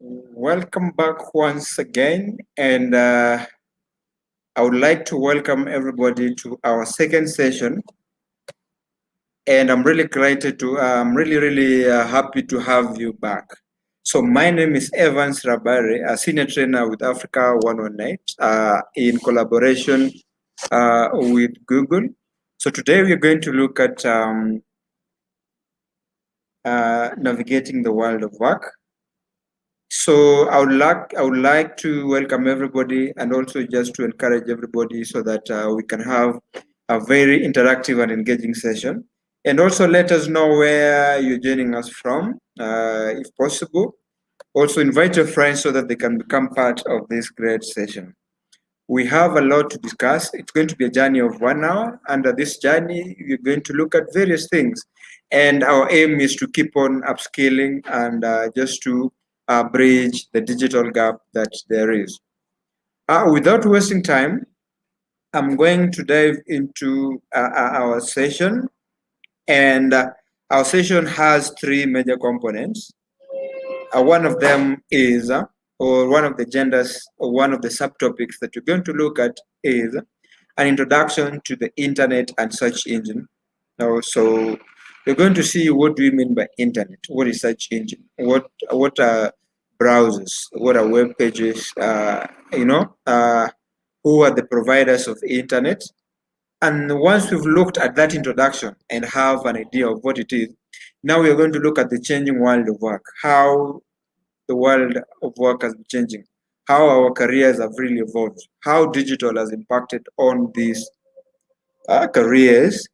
Welcome back once again, and I would like to welcome everybody to our second session. And I'm really excited to, I'm really happy to have you back. So my name is Evans Rabare, a senior trainer with Africa 118 in collaboration with Google. So today we're going to look at navigating the world of work. So I would like to welcome everybody and also just to encourage everybody so that we can have a very interactive and engaging session. And also let us know where you're joining us from, if possible. Also invite your friends so that they can become part of this great session. We have a lot to discuss. It's going to be a journey of 1 hour. Under this journey, we're going to look at various things. And our aim is to keep on upscaling and just to bridge the digital gap that there is. Without wasting time, I'm going to dive into our session. And our session has three major components. One of them is, or one of the genders, or one of the subtopics that we're going to look at is an introduction to the internet and search engine. Now, so we're going to see what do we mean by internet, what is search engine, what are browsers, what are web pages, who are the providers of internet. And once we've looked at that introduction and have an idea of what it is, now we are going to look at the changing world of work, how the world of work has been changing, how our careers have really evolved, how digital has impacted on these careers.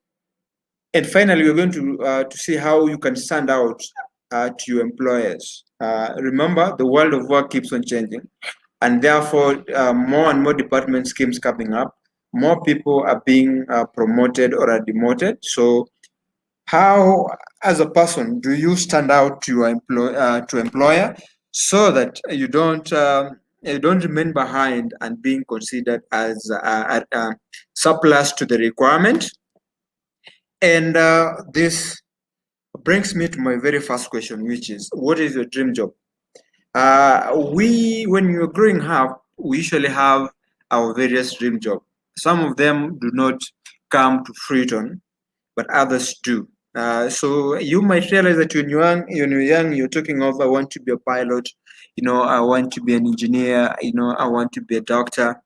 And finally, we're going to see how you can stand out to your employers. Remember, the world of work keeps on changing, and therefore, more and more department schemes coming up, more people are being promoted or are demoted. So how, as a person, do you stand out to your employer so that you don't remain behind and being considered as a surplus to the requirement? And this brings me to my very first question, which is, what is your dream job? When you're growing up, we usually have our various dream jobs. Some of them do not come to fruition, but others do. So you might realize that when you're young, you're talking of, I want to be a pilot, I want to be an engineer, I want to be a doctor.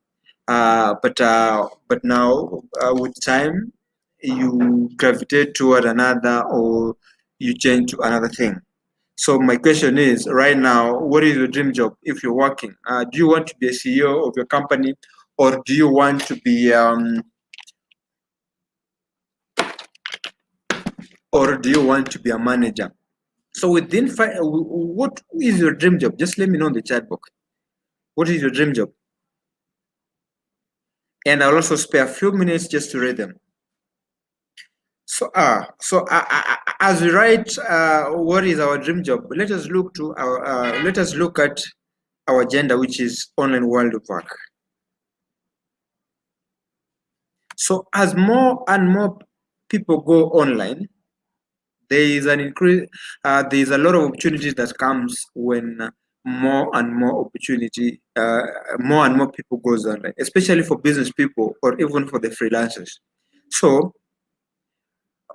But now with time, you gravitate toward another or you change to another thing. So my question is, right now, what is your dream job if you're working? Do you want to be a CEO of your company, or do you want to be a manager? So within what is your dream job? Just let me know in the chat box. What is your dream job? And I'll also spare a few minutes just to read them. So as we write, what is our dream job? Let us look at our agenda, which is online world of work. So as more and more people go online, there is an increase. There is a lot of opportunities that comes when more and more people goes online, especially for business people or even for the freelancers. So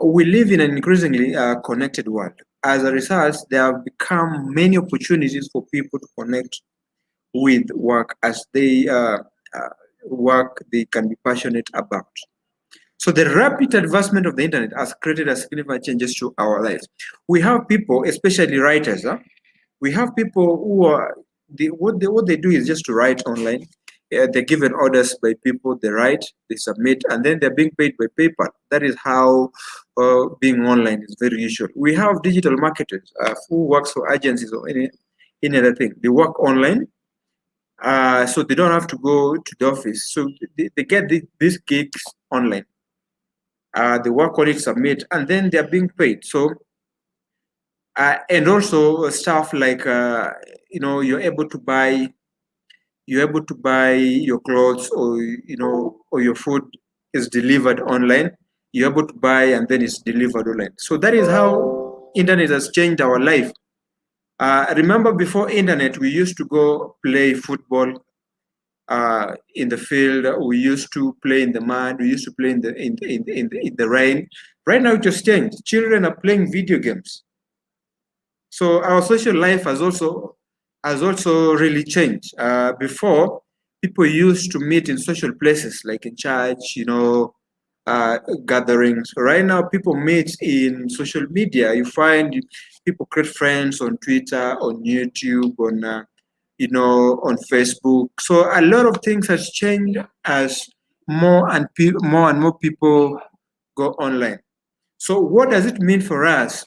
we live in an increasingly connected world. As a result, there have become many opportunities for people to connect with work as they work they can be passionate about. So the rapid advancement of the internet has created a significant changes to our lives. We have people, especially writers. We have people who are what they do is just to write online. They're given orders by people. They write, they submit, and then they're being paid by PayPal. That is how being online is very usual. We have digital marketers who works for agencies or any other thing. They work online. So they don't have to go to the office. So they get these gigs online. They work on it, submit, and then they're being paid. So, and also stuff like you're able to buy your clothes, or or your food is delivered online. You're able to buy and then it's delivered online. So that is how internet has changed our life. Remember, before internet, we used to go play football in the field. We used to play in the mud. We used to play in the rain. Right now, it has changed. Children are playing video games. So our social life has also really changed. Before, people used to meet in social places like in church, gatherings. Right now, people meet in social media. You find people create friends on Twitter, on YouTube, on Facebook. So a lot of things has changed as more and more people go online. So what does it mean for us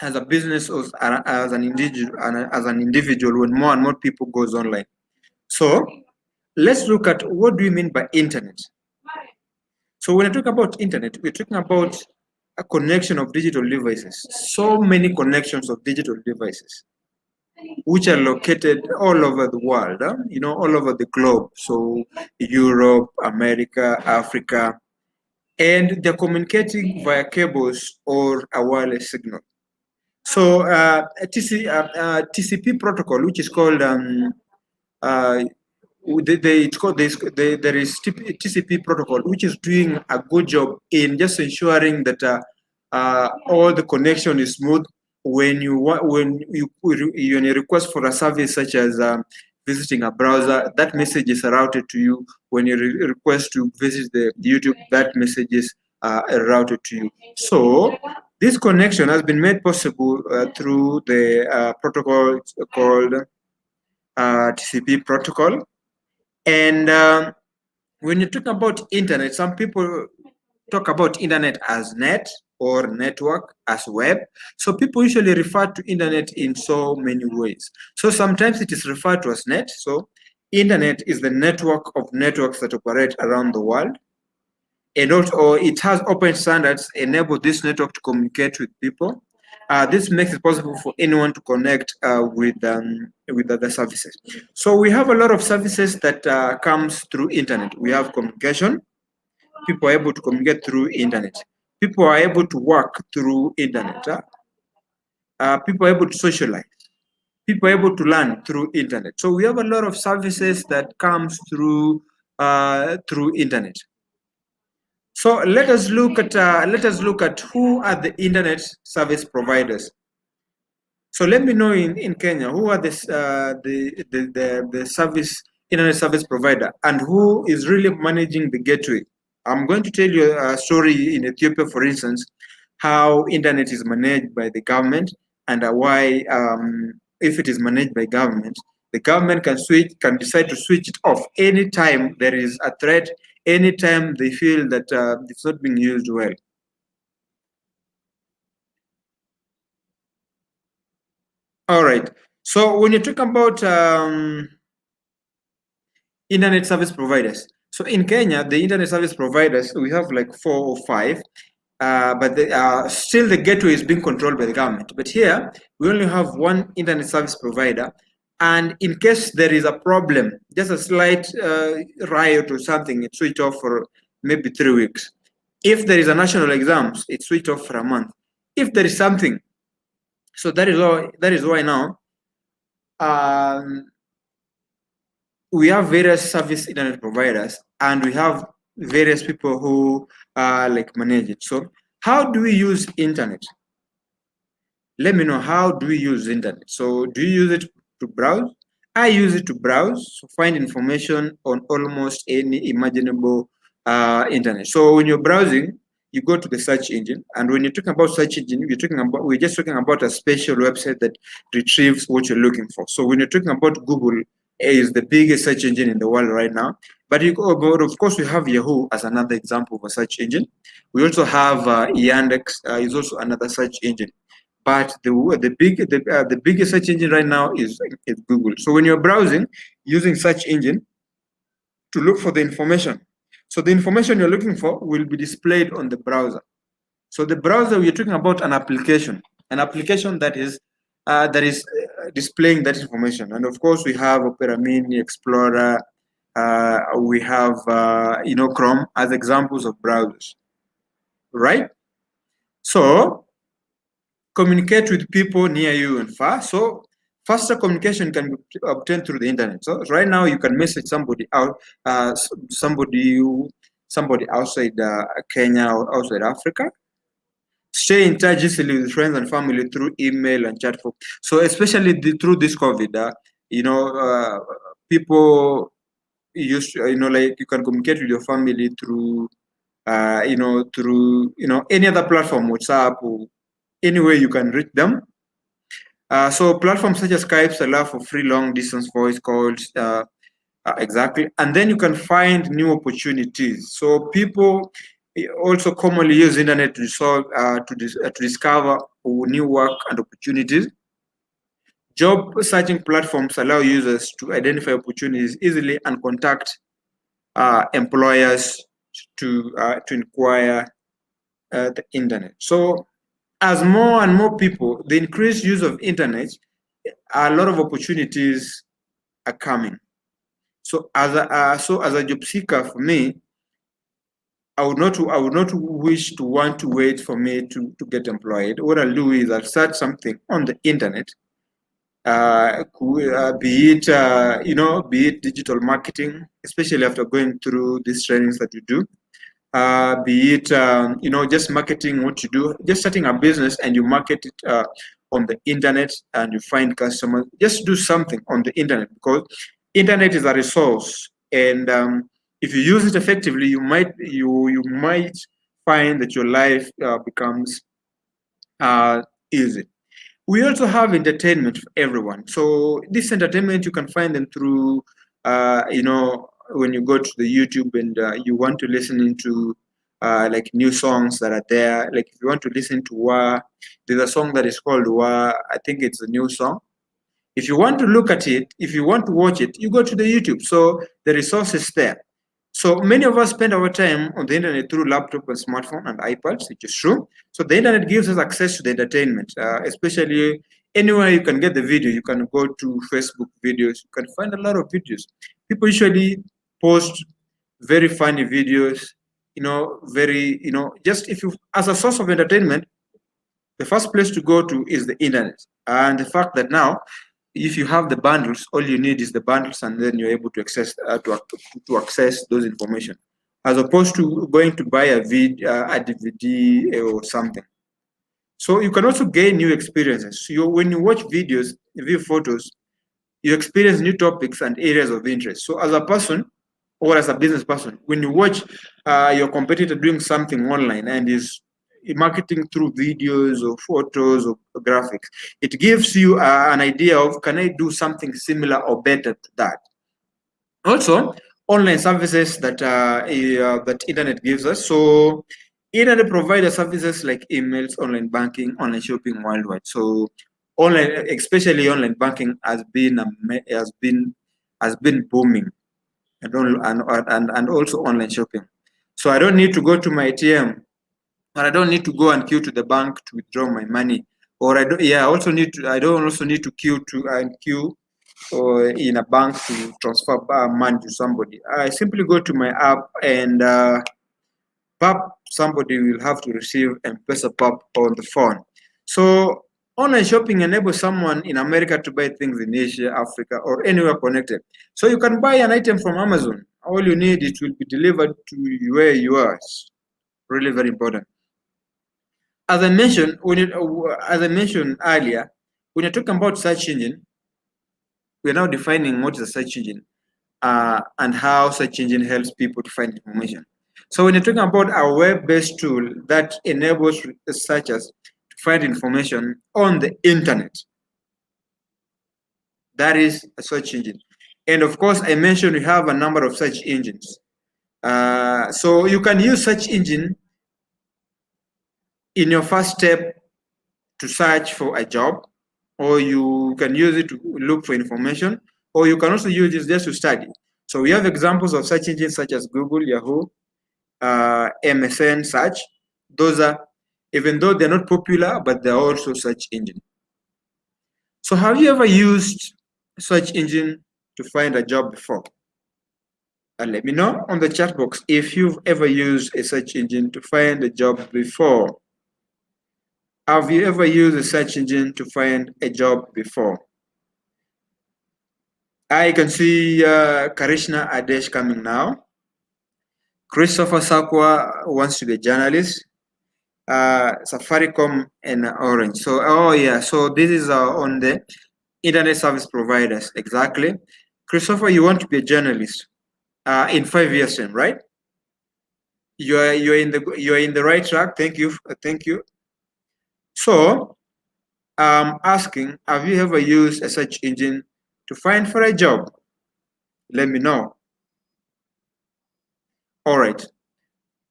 as a business or as an individual when more and more people goes online? So let's look at what do we mean by internet. So when I talk about internet, we're talking about a connection of digital devices. So many connections of digital devices, which are located all over the world, all over the globe. So Europe, America, Africa, and they're communicating via cables or a wireless signal. So TCP protocol, which is called there is TCP protocol, which is doing a good job in just ensuring that all the connection is smooth. When you request for a service such as visiting a browser, that message is routed to you. When you request to visit the YouTube, that message is routed to you. So this connection has been made possible through the protocol called TCP protocol. And when you talk about internet, some people talk about internet as net or network as web. So people usually refer to internet in so many ways. So sometimes it is referred to as net. So internet is the network of networks that operate around the world. And also it has open standards enable this network to communicate with people. This makes it possible for anyone to connect with other services. So we have a lot of services that comes through internet. We have communication. People are able to communicate through internet. People are able to work through internet. People are able to socialize. People are able to learn through internet. So we have a lot of services that comes through internet. So let us look at who are the internet service providers. So let me know in Kenya who are the service internet service provider and who is really managing the gateway. I'm going to tell you a story in Ethiopia, for instance, how internet is managed by the government and why if it is managed by government, the government can decide to switch it off anytime there is a threat, anytime they feel that it's not being used well. All right. So when you talk about internet service providers, so in Kenya, the internet service providers, we have like 4 or 5, but still the gateway is being controlled by the government. But here, we only have one internet service provider. And in case there is a problem, just a slight riot or something, it's switched off for maybe 3 weeks. If there is a national exams, it's switched off for a month. If there is something, so that is why now we have various service internet providers and we have various people who like manage it. So how do we use internet? Let me know, how do we use internet? So do you use it to browse? I use it to browse, to find information on almost any imaginable internet. So when you're browsing, you go to the search engine, and when you're talking about search engine, we're just talking about a special website that retrieves what you're looking for. So when you're talking about Google, is the biggest search engine in the world right now. But of course, we have Yahoo as another example of a search engine. We also have Yandex is also another search engine. But the biggest search engine right now is Google. So when you're browsing using search engine to look for the information, so the information you're looking for will be displayed on the browser. So the browser, we're talking about an application that is displaying that information. And of course, we have Opera Mini, Explorer, we have Chrome as examples of browsers, right? So communicate with people near you and far. So Faster communication can be obtained through the internet. So right now you can message somebody out, somebody outside Kenya or outside Africa. Stay in touch easily with friends and family through email and chat. So especially through this COVID, people used to, like you can communicate with your family through, any other platform, WhatsApp, or any way you can reach them. So platforms such as Skype allow for free long distance voice calls, exactly. And then you can find new opportunities. So people also commonly use internet to solve, to discover new work and opportunities. Job searching platforms allow users to identify opportunities easily and contact employers to inquire the internet. So as more and more people, the increased use of internet, a lot of opportunities are coming. So as a job seeker, for me, I would not wish to want to wait for me to get employed. What I'll do is I'll search something on the internet, be it digital marketing, especially after going through these trainings that you do. Be it just marketing what you do, just starting a business and you market it on the internet and you find customers. Just do something on the internet, because internet is a resource, and if you use it effectively, you might find that your life becomes easy. We also have entertainment for everyone. So this entertainment, you can find them through when you go to the YouTube and you want to listen into like new songs that are there. Like if you want to listen to Wa, there's a song that is called Wa. I think it's a new song. If you want to look at it, if you want to watch it, you go to the YouTube. So the resource is there. So many of us spend our time on the internet through laptop and smartphone and iPads, which is true. So the internet gives us access to the entertainment, especially anywhere you can get the video. You can go to Facebook videos. You can find a lot of videos. People usually post very funny videos, just if you, as a source of entertainment, the first place to go to is the internet. And the fact that now, if you have the bundles, all you need is the bundles, and then you're able to access those information, as opposed to going to buy a DVD or something. So you can also gain new experiences. So when you watch videos, view photos, you experience new topics and areas of interest. So as a person or as a business person, when you watch your competitor doing something online and is marketing through videos or photos or graphics, it gives you an idea of, can I do something similar or better to that? Also, online services that that internet gives us. So internet provider services like emails, online banking, online shopping worldwide. So online, especially online banking, has been booming, and also online shopping. So I don't need to go to my ATM, or I don't need to go and queue to the bank to withdraw my money, or I don't. Yeah, I don't also need to queue or in a bank to transfer money to somebody. I simply go to my app and pap, somebody will have to receive M-Pesa pap on the phone. So online shopping enables someone in America to buy things in Asia, Africa, or anywhere connected. So you can buy an item from Amazon. All you need, it will be delivered to where you are. It's really very important. As I mentioned, earlier, when you're talking about search engine, we're now defining what is a search engine and how search engine helps people to find information. So when you're talking about a web-based tool that enables searchers to find information on the internet, that is a search engine. And of course, I mentioned we have a number of search engines. So you can use search engine in your first step to search for a job, or you can use it to look for information, or you can also use it just to study. So we have examples of search engines such as Google, Yahoo, MSN, search. Those are, even though they're not popular, but they're also search engine. So have you ever used search engine to find a job before? Let me know on the chat box if you've ever used a search engine to find a job before. Have you ever used a search engine to find a job before? I can see Karishna Adesh coming now. Christopher Sakwa wants to be a journalist. Safaricom and Orange. So, oh yeah, so this is on the internet service providers. Exactly. Christopher, you want to be a journalist in 5 years time, right? You're in the right track. Thank you. Thank you. So, asking, have you ever used a search engine to find for a job? Let me know. All right.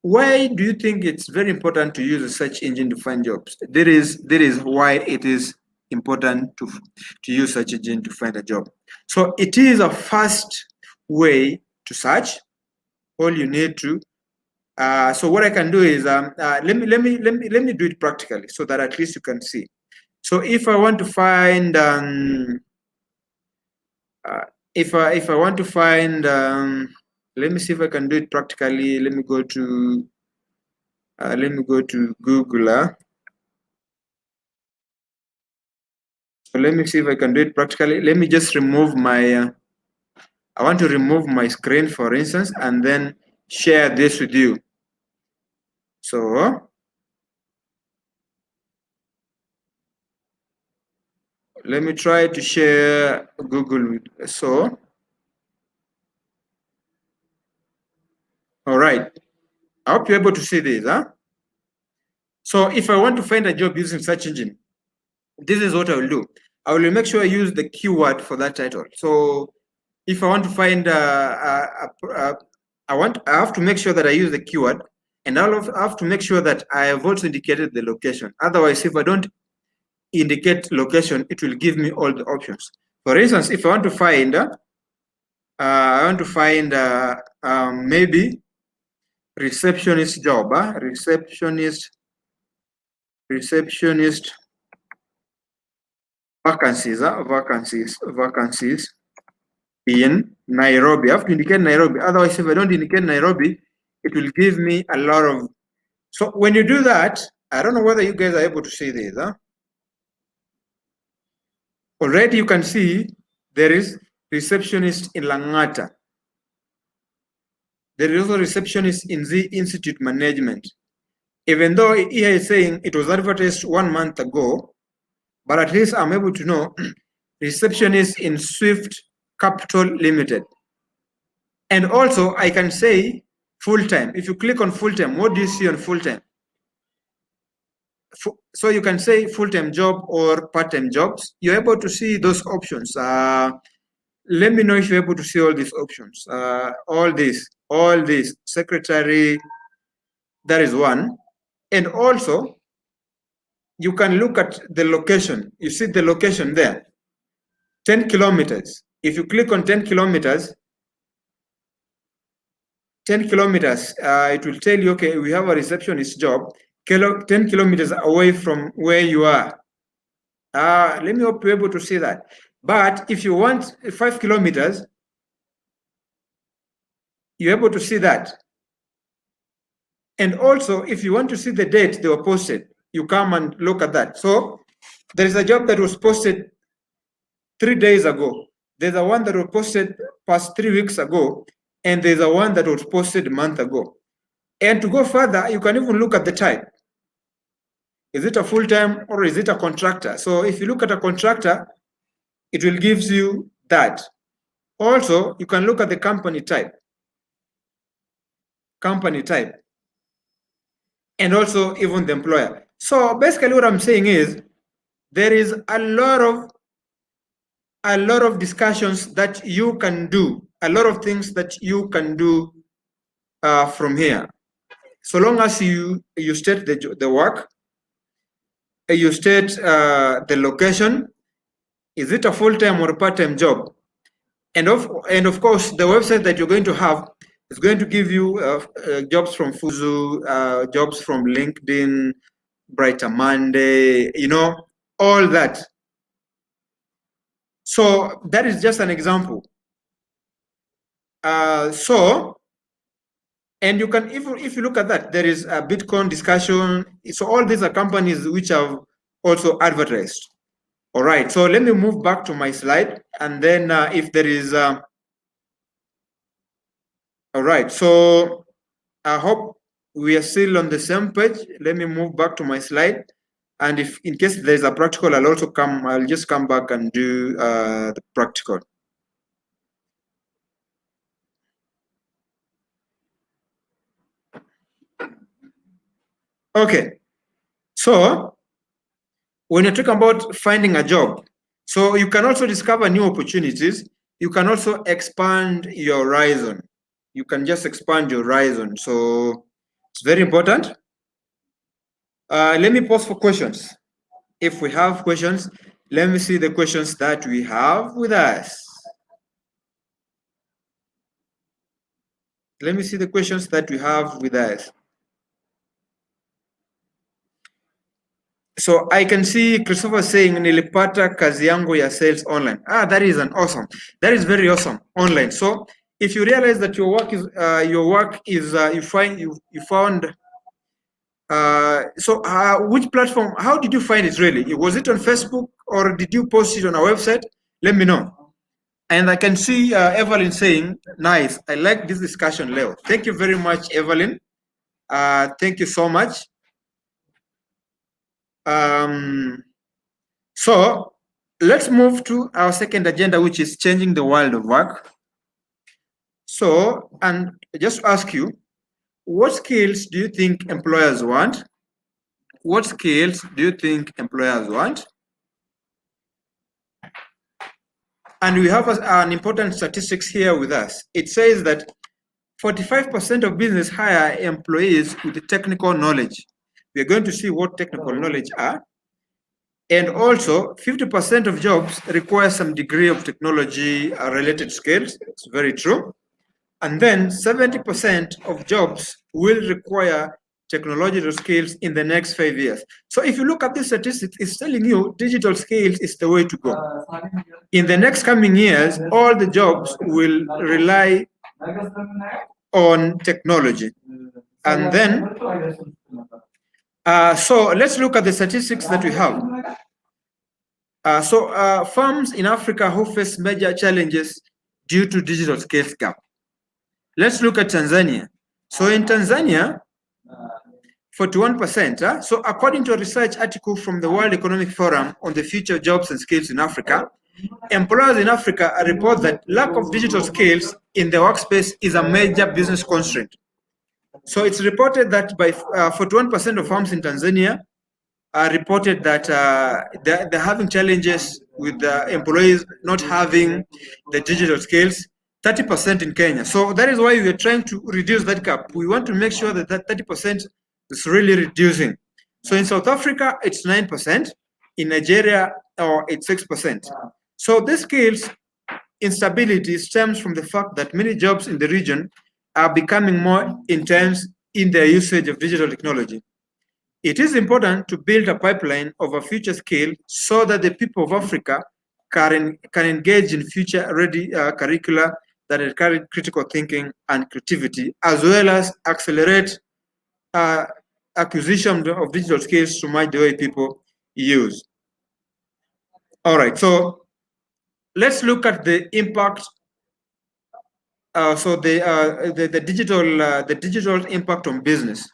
Why do you think it's very important to use a search engine to find jobs? That is why it is important to use search engine to find a job. So it is a fast way to search. All you need to. So what I can do is let me do it practically so that at least you can see. So if I want to find if I want to find let me see if I can do it practically. Let me go to Google. So let me see if I can do it practically. Let me just remove my, I want to remove my screen, for instance, and then share this with you. So let me try to share Google. So, all right. I hope you're able to see this. So if I want to find a job using search engine, this is what I will do. I will make sure I use the keyword for that title. So if I want to find I have to make sure that I use the keyword, and I have to make sure that I have also indicated the location. Otherwise, if I don't indicate location, it will give me all the options. For instance, if I want to find maybe receptionist job, receptionist vacancies in Nairobi. I have to indicate Nairobi. Otherwise, if I don't indicate Nairobi, it will give me a lot of. So when you do that, I don't know whether you guys are able to see this. Already you can see there is receptionist in Langata. There is also receptionist in the Institute Management. Even though here is saying it was advertised 1 month ago, but at least I'm able to know receptionist in Swift Capital Limited. And also I can say full-time. If you click on full-time, what do you see on full-time? So you can say full-time job or part-time jobs. You're able to see those options. Let me know if you're able to see all these options. All this, secretary, that is one. And also, you can look at the location. You see the location there, 10 kilometers. If you click on 10 kilometers, it will tell you, okay, we have a receptionist job 10 kilometers away from where you are. Let me hope you're able to see that. But if you want 5 kilometers, you're able to see that. And also, if you want to see the date they were posted, you come and look at that. So there is a job that was posted 3 days ago. There's a one that was posted past 3 weeks ago, and there's a one that was posted a month ago. And to go further, you can even look at the type. Is it a full-time or is it a contractor? So if you look at a contractor, it will give you that. Also, you can look at the company type. And also even the employer. So basically what I'm saying is there is a lot of discussions that you can do, a lot of things that you can do from here. So long as you state the work, you state the location, is it a full-time or a part-time job? And of course, the website that you're going to have is going to give you jobs from Fuzu, jobs from LinkedIn, Brighter Monday, all that. So that is just an example. And you can, if you look at that, there is a Bitcoin discussion. So all these are companies which have also advertised. All right, so let me move back to my slide, and then if there is, all right, so I hope we are still on the same page. Let me move back to my slide, and if in case there's a practical, I'll just come back and do the practical. Okay, so when you're talking about finding a job, so you can also discover new opportunities. You can also expand your horizon. You can just expand your horizon. So it's very important. Let me pause for questions. If we have questions, let me see the questions that we have with us. Let me see the questions that we have with us. So I can see Christopher saying nilipata kazi yangu ya sales online. That is that is very awesome online. So if you realize that your work is you found which platform, how did you find it really? Was it on Facebook or did you post it on our website? Let me know. And I can see Evelyn saying, nice, I like this discussion, Leo. Thank you very much, Evelyn. Thank you so much. So let's move to our second agenda, which is changing the world of work. So, and just ask you, what skills do you think employers want? What skills do you think employers want? And we have an important statistics here with us. It says that 45% of business hire employees with technical knowledge. We are going to see what technical knowledge are. And also 50% of jobs require some degree of technology related skills. It's very true. And then 70% of jobs will require technological skills in the next 5 years. So if you look at this statistics, it's telling you digital skills is the way to go. In the next coming years, all the jobs will rely on technology. And then, so let's look at the statistics that we have. Firms in Africa who face major challenges due to digital skills gap. Let's look at Tanzania. So in Tanzania, 41%. So according to a research article from the World Economic Forum on the future of jobs and skills in Africa, employers in Africa report that lack of digital skills in the workspace is a major business constraint. So it's reported that by 41% of firms in Tanzania reported that they're having challenges with the employees not having the digital skills, 30% in Kenya. So that is why we are trying to reduce that gap. We want to make sure that that 30% is really reducing. So in South Africa, it's 9%. In Nigeria, it's 6%. So this skills instability stems from the fact that many jobs in the region are becoming more intense in their usage of digital technology. It is important to build a pipeline of a future skill so that the people of Africa can engage in future-ready curricula that encourage critical thinking and creativity, as well as accelerate acquisition of digital skills to match the way people use. All right, so let's look at the impact. The digital impact on business.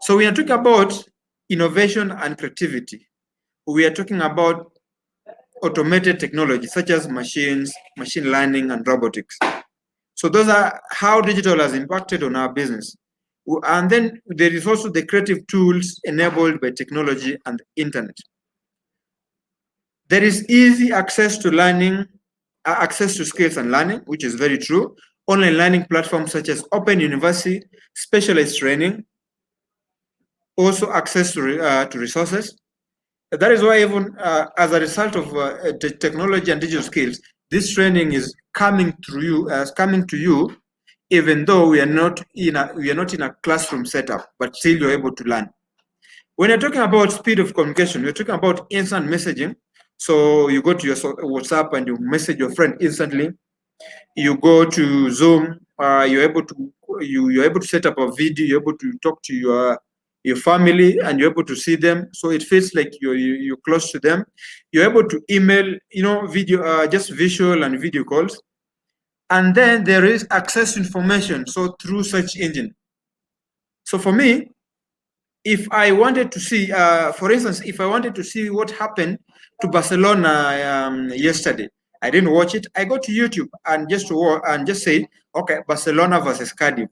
So we are talking about innovation and creativity. We are talking about automated technology such as machines, machine learning, and robotics. So those are how digital has impacted on our business. And then there is also the creative tools enabled by technology and the internet. There is easy access to learning, access to skills and learning, which is very true. Online learning platforms such as Open University, specialized training, also access to resources. That is why even as a result of the technology and digital skills, this training is coming to you, even though we are not in a classroom setup, but still you're able to learn. When you're talking about speed of communication, we're talking about instant messaging. So you go to your WhatsApp and you message your friend instantly. You go to Zoom. You're able to set up a video. You're able to talk to your your family, and you're able to see them. So it feels like you're close to them. You're able to email, video, just visual and video calls. And then there is access to information, so through search engine. So for me, if I wanted to see, for instance, if I wanted to see what happened to Barcelona yesterday, I didn't watch it. I go to YouTube and just say, okay, Barcelona versus Cardiff.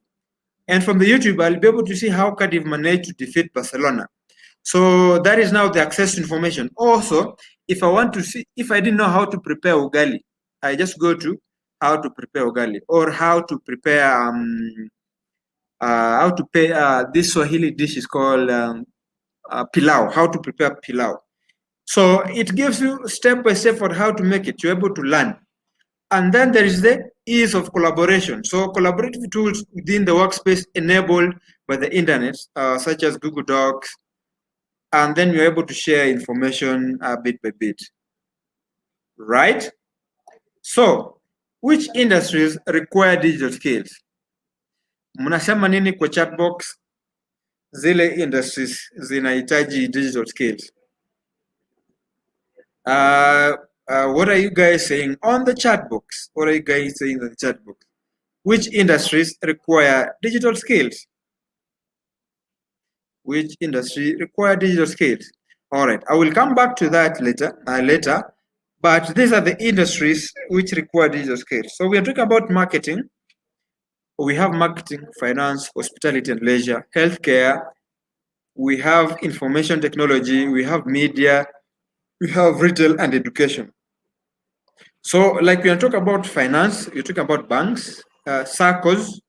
And from the YouTube, I'll be able to see how Cardiff managed to defeat Barcelona. So that is now the access to information. Also, if I want to see, if I didn't know how to prepare ugali, I just go to how to prepare ugali, or how to prepare this Swahili dish is called pilau, how to prepare pilau. So it gives you step by step on how to make it. You're able to learn. And then there is the ease of collaboration. So collaborative tools within the workspace enabled by the internet, such as Google Docs, and then you're able to share information bit by bit, right? So, which industries require digital skills? Mnasema nini kwa chat box? Zile industries zinahitaji digital skills. What are you guys saying on the chat box? What are you guys saying on the chat box? Which industries require digital skills? Which industry require digital skills? All right, I will come back to that later, but these are the industries which require digital skills. So we are talking about marketing. We have marketing, finance, hospitality and leisure, healthcare. We have information technology. We have media. We have retail and education. So like we are talking about finance, you're talking about banks, SACCOs,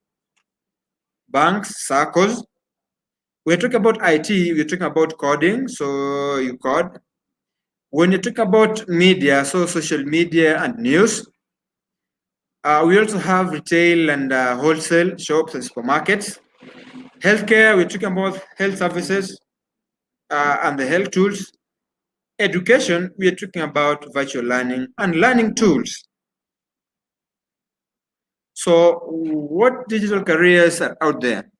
We're talking about IT, we're talking about coding, so you code. When you talk about media, so social media and news, we also have retail and wholesale shops and supermarkets. Healthcare, we're talking about health services and the health tools. Education, we are talking about virtual learning and learning tools. So what digital careers are out there?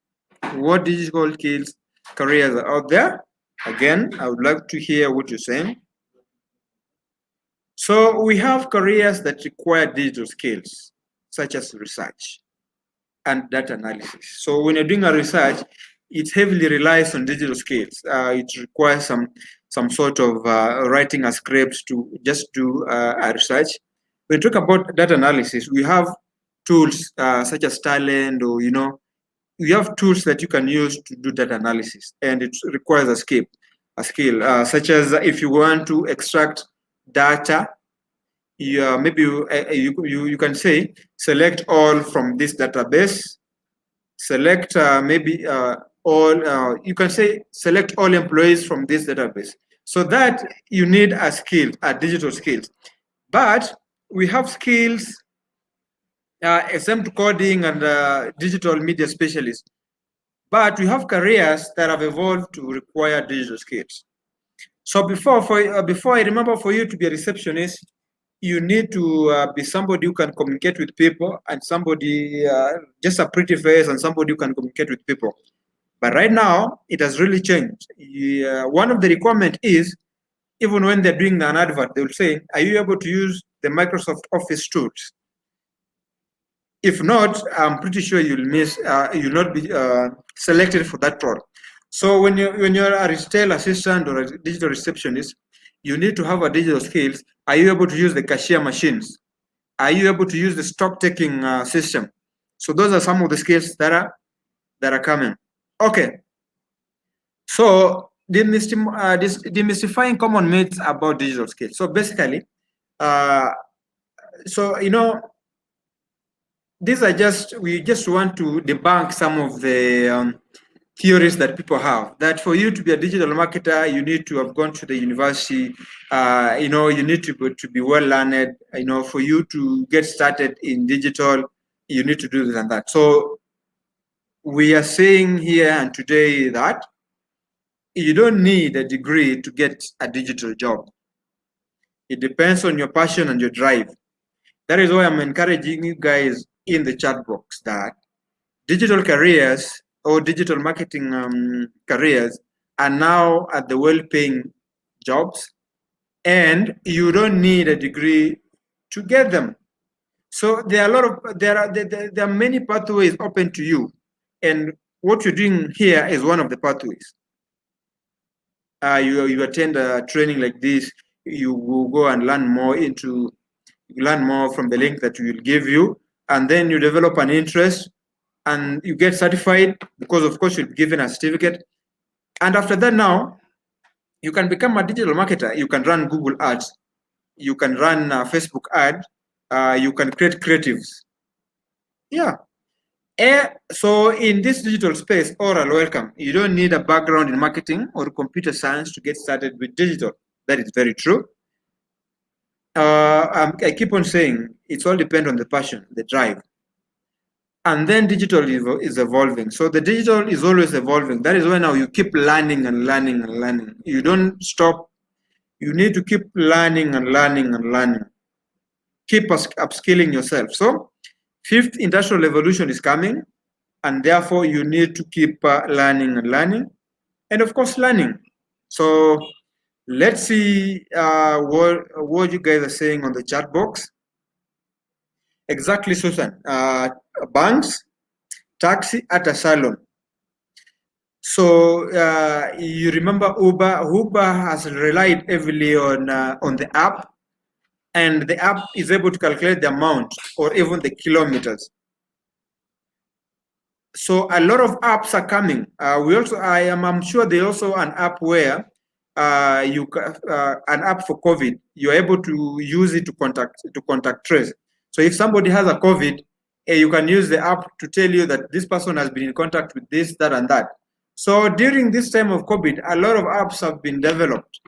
What digital skills careers are out there? Again, I would like to hear what you're saying. So we have careers that require digital skills, such as research and data analysis. So when you're doing a research, it heavily relies on digital skills. It requires some sort of writing a script to just do a research. When we talk about data analysis, we have tools such as Talent, or you have tools that you can use to do data analysis, and it requires a skill such as if you want to extract data, maybe you can say select all from this database, select all, you can say select all employees from this database. So that you need a skill, a digital skills. But we have skills, exempt coding and digital media specialists. But we have careers that have evolved to require digital skills. So before I remember, for you to be a receptionist, you need to be somebody who can communicate with people, and somebody just a pretty face, and somebody who can communicate with people. But right now, it has really changed. One of the requirements is, even when they're doing an advert, they will say, are you able to use the Microsoft Office tools? If not, I'm pretty sure you'll not be selected for that role. So when you're a retail assistant or a digital receptionist, you need to have a digital skills. Are you able to use the cashier machines? Are you able to use the stock taking system? So those are some of the skills that are coming. Okay. So demystifying common myths about digital skills. So basically, these are we just want to debunk some of the theories that people have, that for you to be a digital marketer, you need to have gone to the university, you need to be well learned, for you to get started in digital, you need to do this and that. So we are saying here and today that you don't need a degree to get a digital job. It depends on your passion and your drive. That is why I'm encouraging you guys in the chat box that digital careers or digital marketing careers are now at the well-paying jobs, and you don't need a degree to get them. So there are a lot of there are many pathways open to you, and what you're doing here is one of the pathways. You attend a training like this, you will go and learn more from the link that we will give you, and then you develop an interest and you get certified, because of course you'll be given a certificate. And after that, now you can become a digital marketer. You can run Google ads, you can run a Facebook ad, you can create creatives. Yeah. So in this digital space, oral welcome. You don't need a background in marketing or computer science to get started with digital. That is very true. I keep on saying it's all depends on the passion, the drive. And then digital is evolving. So the digital is always evolving. That is why now you keep learning and learning and learning. You don't stop. You need to keep learning and learning and learning. Keep upskilling yourself. So fifth industrial revolution is coming, and therefore you need to keep learning and learning, and of course learning. So let's see what you guys are saying on the chat box. Exactly, Susan. Banks, taxi at a salon. So you remember Uber? Uber has relied heavily on the app, and the app is able to calculate the amount or even the kilometers. So a lot of apps are coming. I'm sure there's also an app where an app for COVID. You're able to use it to contact trace. So if somebody has a COVID, you can use the app to tell you that this person has been in contact with this, that, and that. So during this time of COVID, a lot of apps have been developed,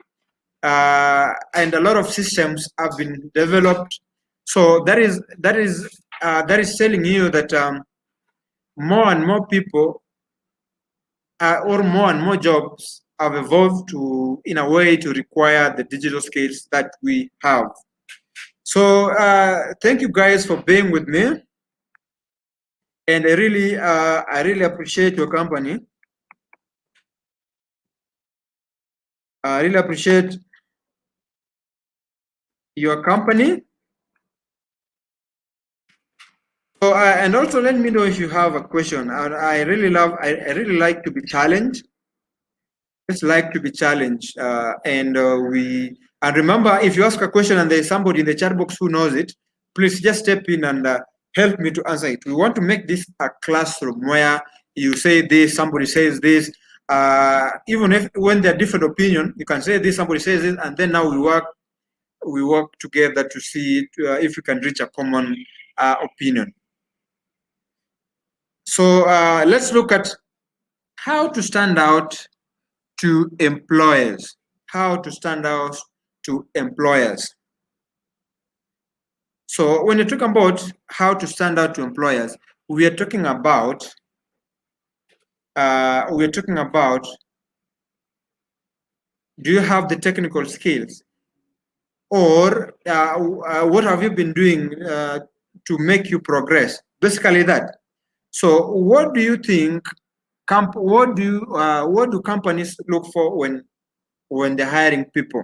and a lot of systems have been developed. So that is telling you that more and more people or more and more jobs have evolved in a way to require the digital skills that we have. So thank you guys for being with me, and I really appreciate your company. I really appreciate your company. So and also let me know if you have a question. I really like to be challenged. Just like to be challenged, and remember, if you ask a question and there's somebody in the chat box who knows it, please just step in and help me to answer it. We want to make this a classroom where you say this, somebody says this, even if when they're different opinion, you can say this, somebody says this, and then now we work together to see if we can reach a common opinion. So let's look at how to stand out to employers. How to stand out to employers. So when you're talking about how to stand out to employers, we are talking about do you have the technical skills, or what have you been doing to make you progress? Basically that. So what do you think? What do companies look for when they're hiring people?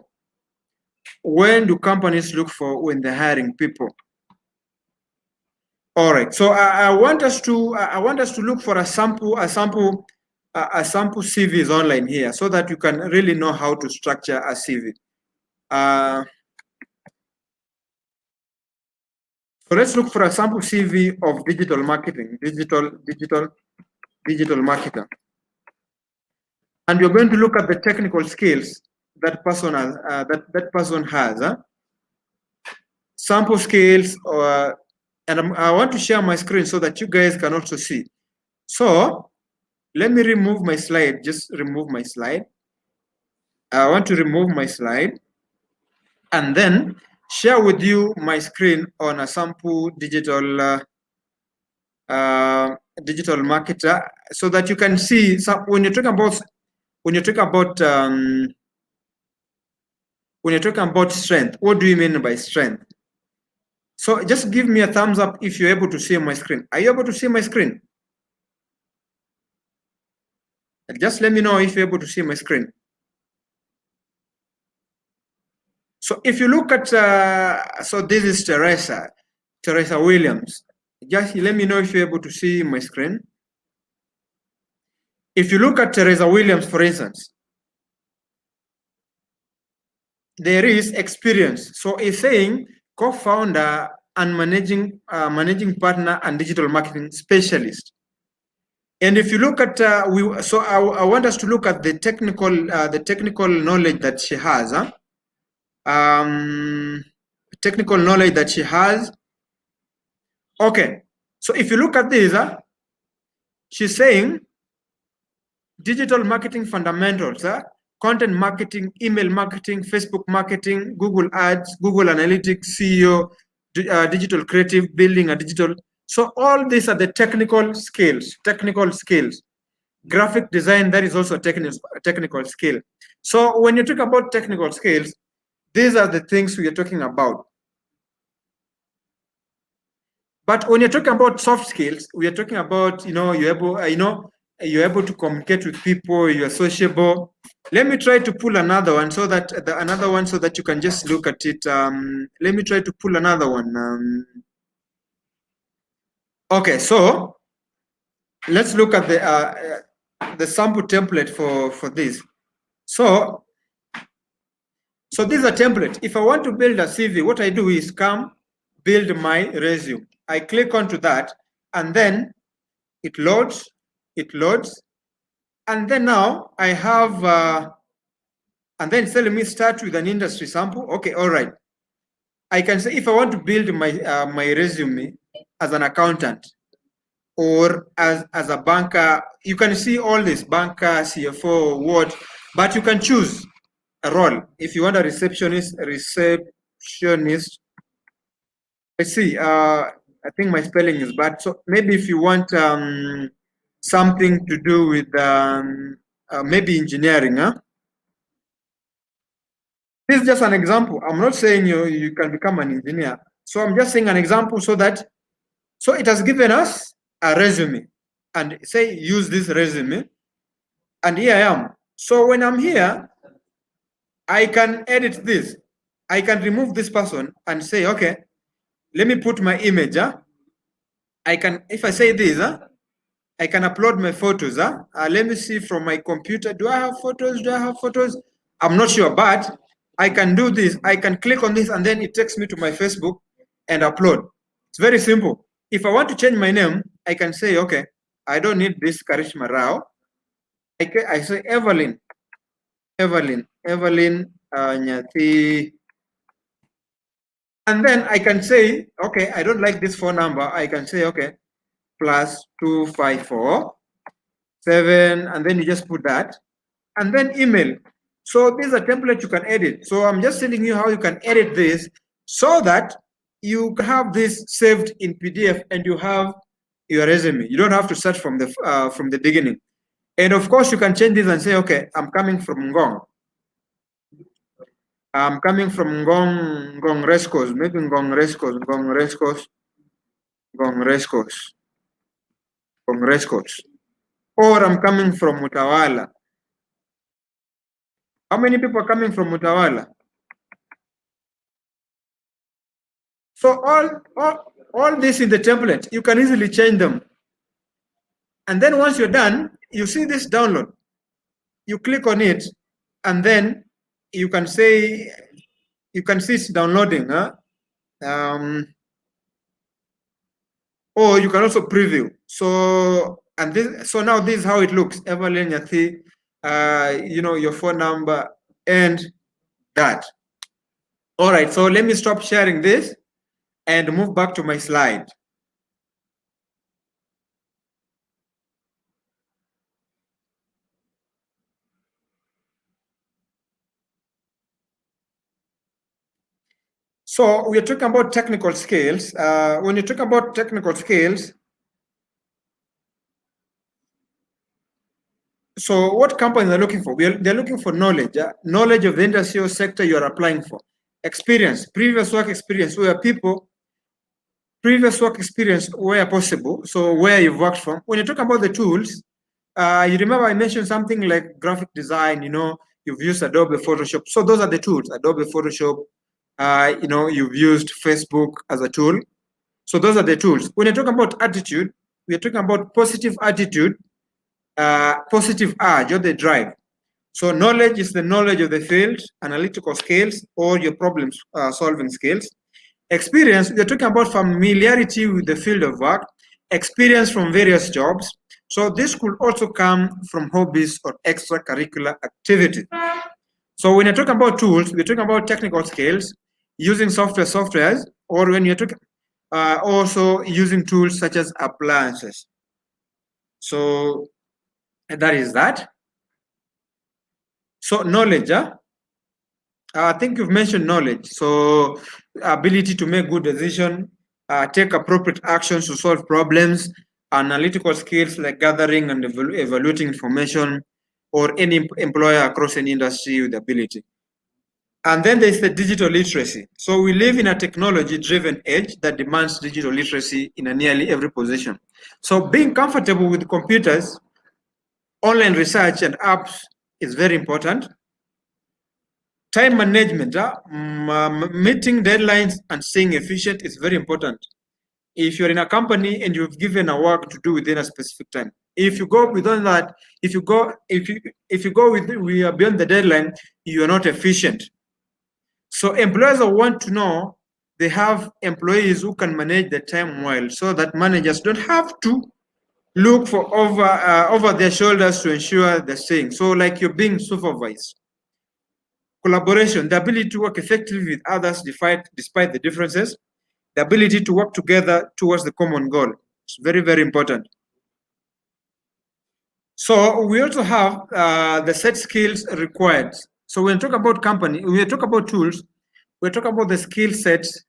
When do companies look for when they're hiring people? All right. So I want us to look for a sample CVs online here, so that you can really know how to structure a CV. So let's look for a sample CV of digital marketing, digital marketer, and you're going to look at the technical skills that person has. That person has. Sample skills, and I want to share my screen so that you guys can also see. So let me remove my slide. Just remove my slide. I want to remove my slide and then share with you my screen on a sample digital marketer, so that you can see. So when you're talking about strength, what do you mean by strength? So just give me a thumbs up if you're able to see my screen. Are you able to see my screen? Just let me know if you're able to see my screen. So if you look at, so this is Teresa Williams. Just let me know if you're able to see my screen. If you look at Teresa Williams, for instance, there is experience. So it's saying co-founder and managing partner and digital marketing specialist. And if you look at, I want us to look at the technical knowledge that she has. Technical knowledge that she has. Okay, so if you look at this, she's saying digital marketing fundamentals, content marketing, email marketing, Facebook marketing, Google Ads, Google Analytics, SEO, digital creative, building a digital. So all these are the technical skills. Graphic design, that is also a technical skill. So when you talk about technical skills, these are the things we are talking about. But when you're talking about soft skills, we are talking about, you're able to communicate with people, you're sociable. Let me try to pull another one so that you can just look at it. Let me try to pull another one. Okay, so let's look at the sample template for this. So this is a template. If I want to build a CV, what I do is come build my resume. I click onto that, and then it loads, and then now I have, and then it's telling me start with an industry sample. Okay, all right. I can say if I want to build my my resume as an accountant or as a banker, you can see all this, banker, CFO, what, but you can choose a role. If you want a receptionist. Let's see, I think my spelling is bad. So maybe if you want something to do with maybe engineering, huh? This is just an example. I'm not saying you can become an engineer. So I'm just saying an example so it has given us a resume and say use this resume, and here I am. So when I'm here, I can edit this. I can remove this person and say, okay, let me put my image. I can, if I say this, I can upload my photos. Let me see from my computer. Do I have photos? I'm not sure, but I can do this. I can click on this and then it takes me to my Facebook and upload. It's very simple. If I want to change my name, I can say, okay, I don't need this Karishma Rao. I say Evelyn Nyati. And then I can say, okay, I don't like this phone number. I can say, okay, +254 7, and then you just put that, and then email. So this is a template you can edit. So I'm just telling you how you can edit this so that you have this saved in PDF and you have your resume. You don't have to start from the beginning. And of course, you can change this and say, okay, I'm coming from Ngong. I'm coming from Ngong Rescos, maybe Ngong Rescos. Or I'm coming from Mutawala. How many people are coming from Mutawala? So all this in the template, you can easily change them. And then once you're done, you see this download. You click on it, and then you can say, you can see it's downloading. Or you can also preview. So now this is how it looks. Evelyn Yathi, your phone number and that. All right, so let me stop sharing this and move back to my slide. So we are talking about technical skills. When you talk about technical skills, so what companies are looking for? They're looking for knowledge, knowledge of the industry or sector you are applying for. Experience, previous work experience, where people, previous work experience where possible, so where you've worked from. When you talk about the tools, You remember I mentioned something like graphic design, you've used Adobe Photoshop. So those are the tools, Adobe Photoshop, you've used Facebook as a tool. So those are the tools. When you're talking about attitude, we're talking about positive attitude, positive urge or the drive. So knowledge is the knowledge of the field, analytical skills, or your problem solving skills. Experience, we're talking about familiarity with the field of work, experience from various jobs. So this could also come from hobbies or extracurricular activities. So when you're talking about tools, we're talking about technical skills, using softwares, or when you're talking also using tools such as appliances. So that is that. So knowledge, I think you've mentioned knowledge. So ability to make good decisions, take appropriate actions to solve problems, analytical skills like gathering and evaluating information, or any employer across any industry with ability. And then there's the digital literacy. So we live in a technology-driven age that demands digital literacy in a nearly every position. So being comfortable with computers, online research and apps is very important. Time management, meeting deadlines and staying efficient is very important. If you're in a company and you've given a work to do within a specific time, if you go beyond that, if you go we are beyond the deadline, you are not efficient. So employers want to know they have employees who can manage the time well, so that managers don't have to look for over their shoulders to ensure the thing. So like you're being supervised. Collaboration, the ability to work effectively with others despite the differences, the ability to work together towards the common goal. It's very, very important. So we also have the set skills required. So when we talk about company, when we talk about tools, we're talking about the skill sets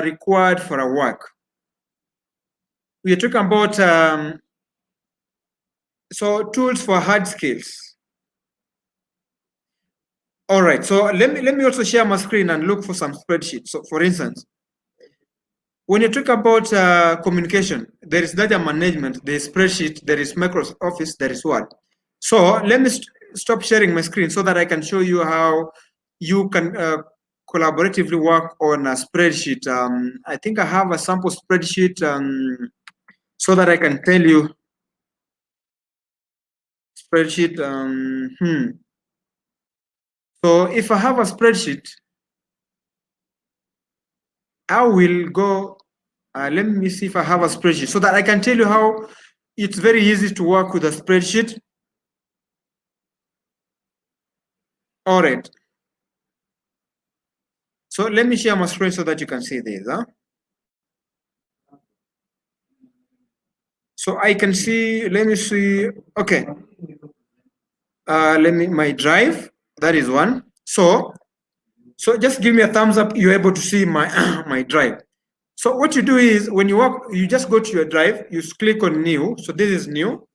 required for a work. We are talking about so tools for hard skills. All right, so let me also share my screen and look for some spreadsheets. So for instance, when you talk about communication, there is data management, there is spreadsheet, there is Microsoft Office, there is Word. So let me stop sharing my screen so that I can show you how you can collaboratively work on a spreadsheet. I think I have a sample spreadsheet so that I can tell you spreadsheet. So if I have a spreadsheet, I will go, let me see if I have a spreadsheet so that I can tell you how it's very easy to work with a spreadsheet. All right. So let me share my screen so that you can see this. So I can see, let me see, okay. My drive, that is one. So just give me a thumbs up, you're able to see my, my drive. So what you do is when you work, you just go to your drive, you click on new. So this is new.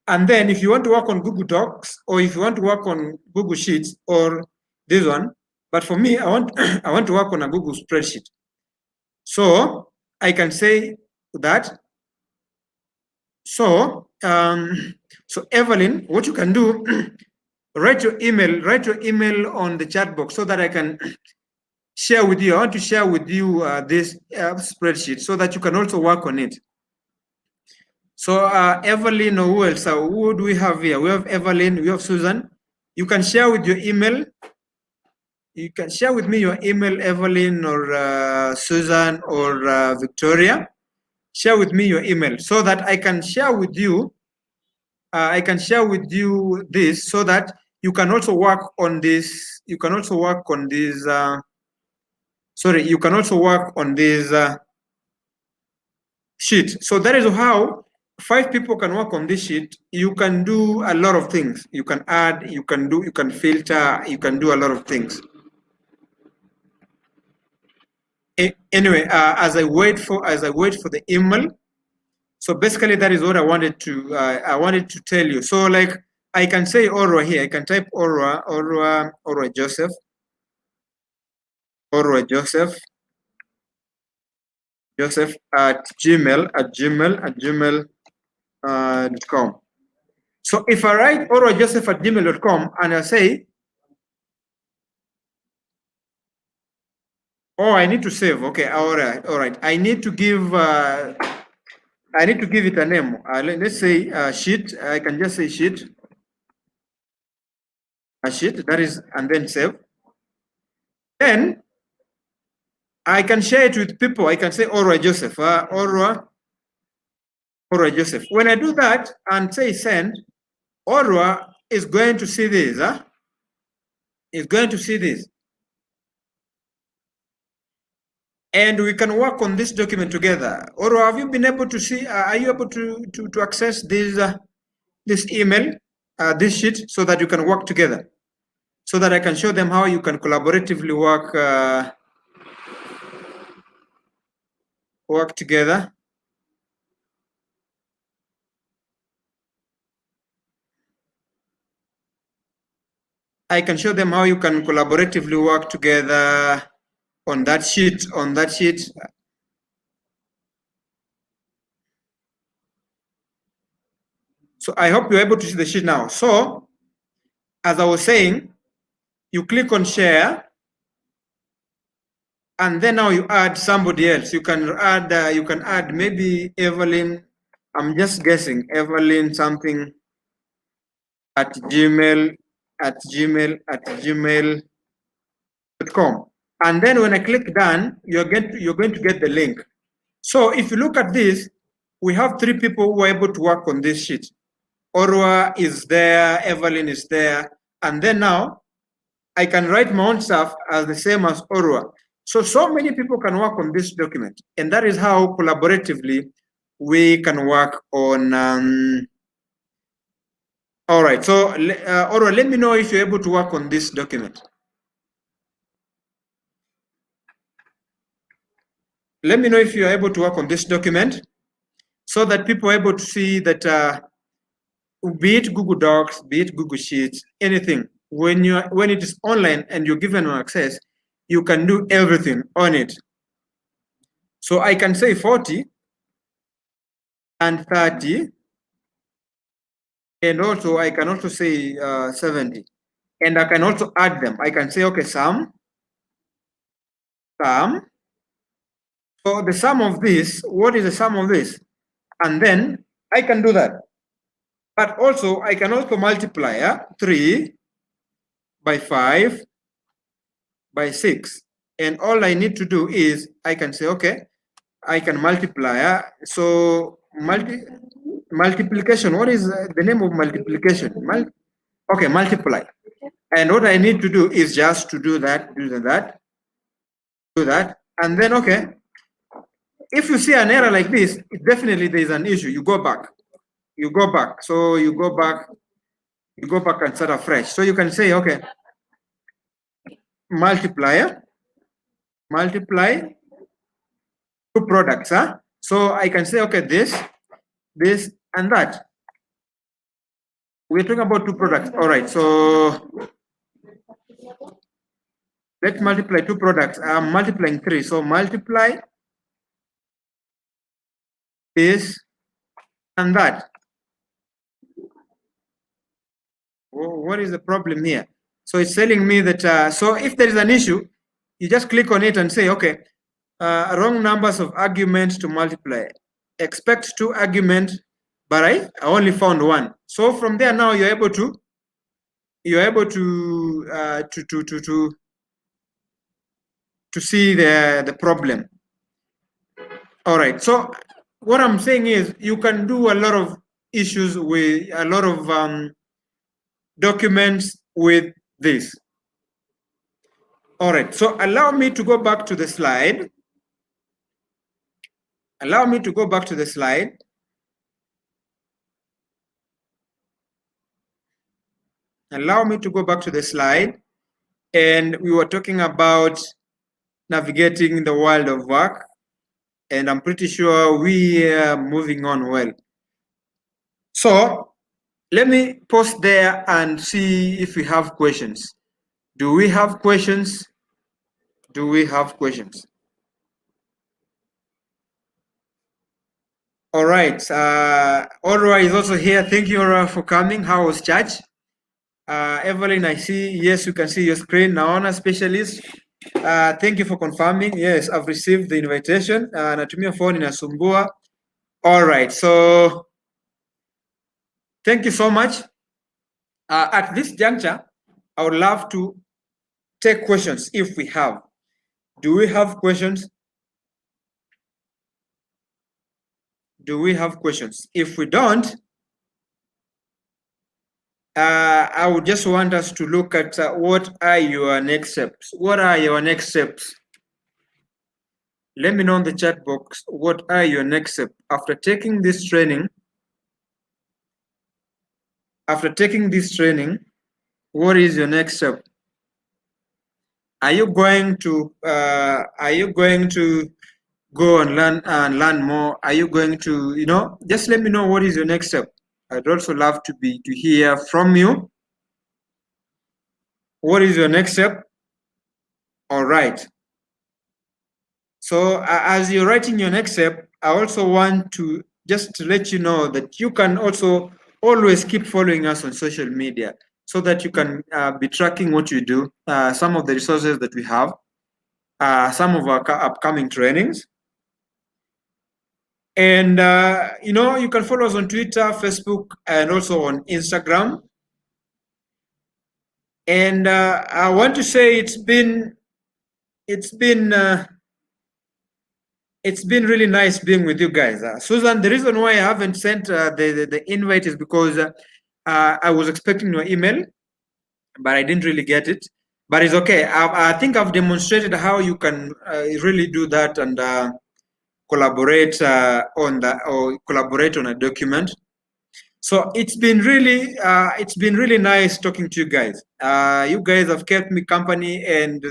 And then if you want to work on Google Docs, or if you want to work on Google Sheets, or this one, but for me, I want I want to work on a Google spreadsheet. So I can say that. So so Evelyn, what you can do, write your email on the chat box so that I can share with you. I want to share with you this spreadsheet so that you can also work on it. So Evelyn, or who else? Who do we have here? We have Evelyn, we have Susan. You can share with your email. You can share with me your email, Evelyn, or Susan, or Victoria. Share with me your email so that I can share with you. I can share with you this so that you can also work on this. You can also work on this. You can also work on this sheet. So that is how 5 people can work on this sheet. You can do a lot of things. You can add, you can filter, you can do a lot of things. Anyway, as I wait for the email, so basically that is what I wanted to tell you. So like I can say Orwa here. I can type Orwa Joseph at gmail. .com. So if I write orojoseph@gmail.com and I say, oh, I need to save. Okay, all right. I need to give it a name. Let's say sheet. I can just say sheet. A sheet, that is, and then save. Then I can share it with people. I can say Orwa Joseph, Orwa Joseph. When I do that and say send, Orwa is going to see this. Is going to see this. And we can work on this document together. Orwa, have you been able to see, are you able to access this email, this sheet, so that you can work together? So that I can show them how you can collaboratively work together. I can show them how you can collaboratively work together on that sheet. So I hope you're able to see the sheet now. So as I was saying, you click on share, and then now you add somebody else. You can add maybe Evelyn. I'm just guessing Evelyn something at gmail.com. And then when I click done, you're going to get the link. So if you look at this, we have 3 people who are able to work on this sheet. Orwa is there, Evelyn is there, and then now I can write my own stuff as the same as Orwa. So many people can work on this document, and that is how collaboratively we can work on. All right, so Orwa, let me know if you're able to work on this document. Let me know if you're able to work on this document, so that people are able to see that, be it Google Docs, be it Google Sheets, anything. When it is online and you're given access, you can do everything on it. So I can say 40 and 30, and also I can also say 70, and I can also add them. I can say, okay, sum. So the sum of this, what is the sum of this? And then I can do that. But also I can also multiply 3 by 5 by 6. And all I need to do is I can say, okay, I can multiply. So multiplication, what is the name of multiplication? Okay, multiply. And what I need to do is just to do that, and then, okay, if you see an error like this, definitely there is an issue. You go back. So you go back and start afresh. So you can say, okay, multiply 2 products. So I can say, okay, this, and that. We're talking about 2 products. All right, so let's multiply 2 products. I'm multiplying 3. So multiply this and that. What is the problem here? So it's telling me that, so if there is an issue, you just click on it and say, okay, wrong numbers of arguments to multiply. Expect 2 arguments, but I only found 1. So from there now you're able to see the problem. All right. So what I'm saying is you can do a lot of issues with a lot of documents with this. All right. So allow me to go back to the slide. Allow me to go back to the slide. Allow me to go back to the slide. And we were talking about navigating the world of work. And I'm pretty sure we are moving on well. So let me pause there and see if we have questions. Do we have questions? Do we have questions? All right. Aura is also here. Thank you, Aura, for coming. How was church? Evelyn, I see. Yes, you can see your screen. Naona specialist. Thank you for confirming. Yes, I've received the invitation. Natumia phone inasumbua. All right. So thank you so much. At this juncture, I would love to take questions if we have. Do we have questions? Do we have questions? If we don't, I would just want us to look at what are your next steps. What are your next steps? Let me know in the chat box, what are your next steps after taking this training? After taking this training, what is your next step? Are you going to go and learn more? Are you going to, just let me know what is your next step. I'd also love to hear from you. What is your next step? All right. So as you're writing your next step, I also want to just let you know that you can also always keep following us on social media so that you can be tracking what you do, some of the resources that we have, some of our upcoming trainings. And, you can follow us on Twitter, Facebook, and also on Instagram. And I want to say it's been really nice being with you guys. Susan, the reason why I haven't sent the invite is because I was expecting your email, but I didn't really get it. But it's okay. I think I've demonstrated how you can really do that and collaborate on a document. So it's been really nice talking to you guys. You guys have kept me company, and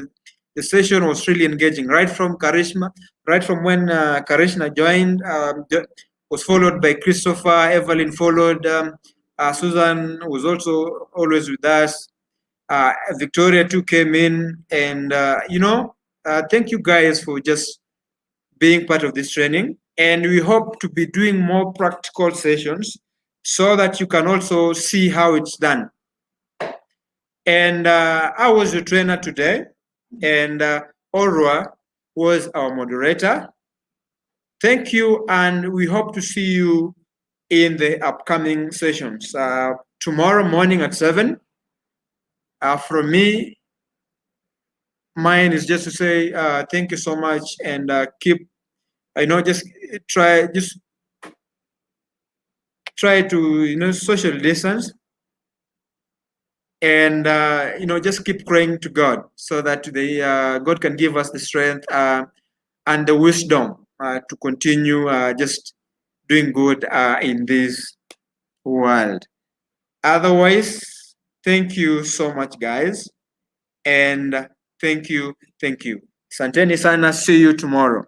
the session was really engaging. Right from Karishma, right from when Karishma joined, was followed by Christopher. Evelyn followed. Susan was also always with us. Victoria too came in, and thank you guys for just being part of this training. And we hope to be doing more practical sessions so that you can also see how it's done. And I was your trainer today, and Orwa was our moderator. Thank you, and we hope to see you in the upcoming sessions. Tomorrow morning at 7. From me, mine is just to say thank you so much, and keep, just try to, social distance, and just keep praying to God so that God can give us the strength and the wisdom to continue just doing good in this world. Otherwise, thank you so much, guys, and thank you. Santeni sana. See you tomorrow.